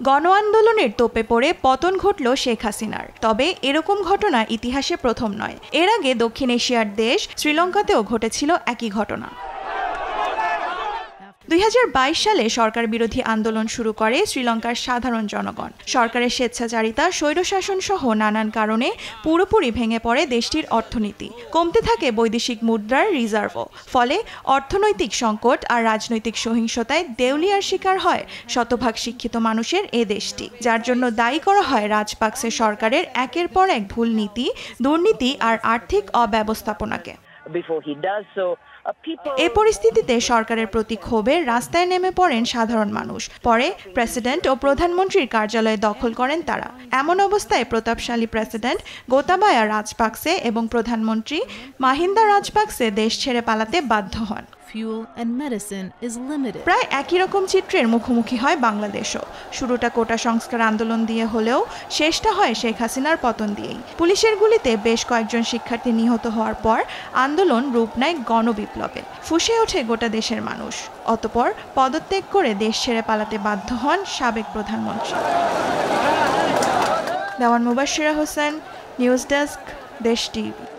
গণ আন্দোলনের তোপে পড়ে পতন ঘটল শেখ হাসিনার। তবে এরকম ঘটনা ইতিহাসে প্রথম নয়। এর আগে দক্ষিণ এশিয়ার দেশ শ্রীলঙ্কাতেও ঘটেছিল একই ঘটনা। 2022 সালে সরকার বিরোধী আন্দোলন শুরু করে শ্রীলঙ্কার সাধারণ জনগণ। সরকারের স্বেচ্ছাচারিতা, স্বৈরশাসন সহ নানান কারণে পুরোপুরি ভেঙে পড়ে দেশটির অর্থনীতি। কমতে থাকে বৈদেশিক মুদ্রার রিজার্ভও। ফলে অর্থনৈতিক সংকট আর রাজনৈতিক সহিংসতায় দেউলিয়ার শিকার হয় শতভাগ শিক্ষিত মানুষের এ দেশটি, যার জন্য দায়ী করা হয় রাজপাকসে সরকারের একের পর এক ভুল নীতি, দুর্নীতি আর আর্থিক অব্যবস্থাপনাকে। এ পরিস্থিতিতে সরকারের প্রতি ক্ষোভে রাস্তায় নেমে পড়েন সাধারণ মানুষ। পরে প্রেসিডেন্ট ও প্রধানমন্ত্রীর কার্যালয় দখল করেন তারা। এমন অবস্থায় প্রতাপশালী প্রেসিডেন্ট গোতাবায়া রাজপাকসে এবং প্রধানমন্ত্রী মাহিন্দা রাজপাকসে দেশ ছেড়ে পালাতে বাধ্য হন। প্রায় একই রকম চিত্রের মুখোমুখি হয় বাংলাদেশও। শুরুটা কোটা সংস্কার আন্দোলন দিয়ে হলেও শেষটা হয় শেখ হাসিনার পতন দিয়েই। পুলিশের গুলিতে বেশ কয়েকজন শিক্ষার্থী নিহত হওয়ার পর আন্দোলন রূপ নেয় গণবিপ্লবে। ফুঁসে ওঠে গোটা দেশের মানুষ। অতঃপর পদত্যাগ করে দেশ ছেড়ে পালাতে বাধ্য হন সাবেক প্রধানমন্ত্রী। দেওয়ান মুবাশশিরা হোসেন, নিউজ ডেস্ক, দেশ টিভি।